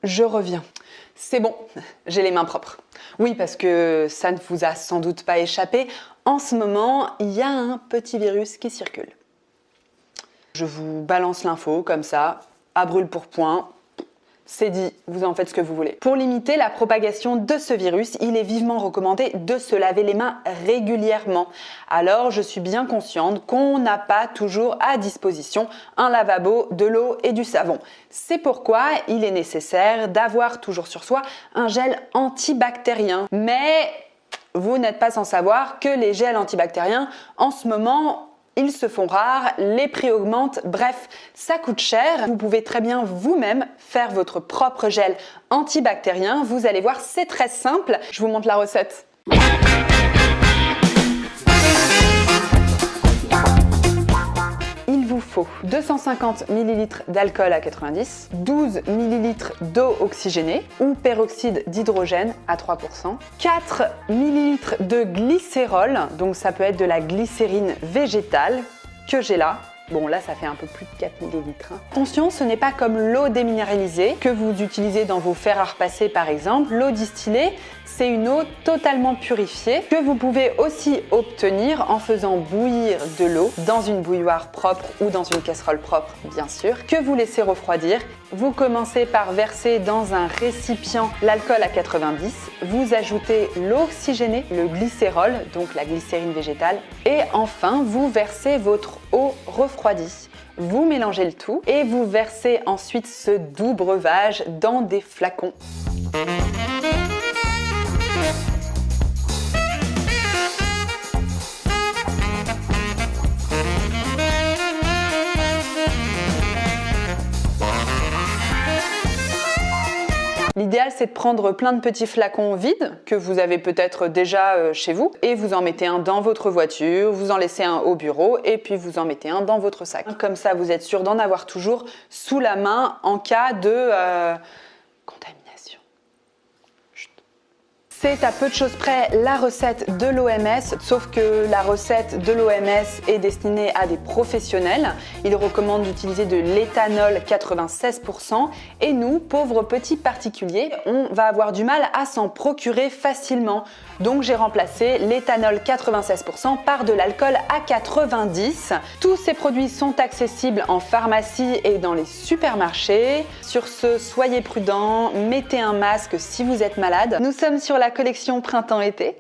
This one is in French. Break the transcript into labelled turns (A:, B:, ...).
A: je reviens. C'est bon, j'ai les mains propres. Oui, parce que ça ne vous a sans doute pas échappé. En ce moment, il y a un petit virus qui circule. Je vous balance l'info comme ça, à brûle-pourpoint. C'est dit, vous en faites ce que vous voulez. Pour limiter la propagation de ce virus, il est vivement recommandé de se laver les mains régulièrement. Alors, je suis bien consciente qu'on n'a pas toujours à disposition un lavabo, de l'eau et du savon. C'est pourquoi il est nécessaire d'avoir toujours sur soi un gel antibactérien. Mais vous n'êtes pas sans savoir que les gels antibactériens, en ce moment, ils se font rares, les prix augmentent, bref, ça coûte cher. Vous pouvez très bien vous-même faire votre propre gel antibactérien. Vous allez voir, c'est très simple. Je vous montre la recette. Il vous faut 250 ml d'alcool à 90, 12 ml d'eau oxygénée ou peroxyde d'hydrogène à 3%, 4 ml de glycérol, donc ça peut être de la glycérine végétale que j'ai là. Bon, là, ça fait un peu plus de 4 ml. Attention, ce n'est pas comme l'eau déminéralisée que vous utilisez dans vos fers à repasser, par exemple. L'eau distillée, c'est une eau totalement purifiée que vous pouvez aussi obtenir en faisant bouillir de l'eau dans une bouilloire propre ou dans une casserole propre, bien sûr, que vous laissez refroidir. Vous commencez par verser dans un récipient l'alcool à 90, vous ajoutez l'eau oxygénée, le glycérol, donc la glycérine végétale, et enfin vous versez votre eau refroidie. Vous mélangez le tout et vous versez ensuite ce doux breuvage dans des flacons. L'idéal, c'est de prendre plein de petits flacons vides que vous avez peut-être déjà chez vous et vous en mettez un dans votre voiture, vous en laissez un au bureau et puis vous en mettez un dans votre sac. Comme ça, vous êtes sûr d'en avoir toujours sous la main en cas de contamination. Chut. C'est à peu de choses près la recette de l'OMS, sauf que la recette de l'OMS est destinée à des professionnels. Ils recommandent d'utiliser de l'éthanol 96% et nous, pauvres petits particuliers, on va avoir du mal à s'en procurer facilement. Donc j'ai remplacé l'éthanol 96% par de l'alcool à 90. Tous ces produits sont accessibles en pharmacie et dans les supermarchés. Sur ce, soyez prudents, mettez un masque si vous êtes malade. Nous sommes sur la collection printemps-été.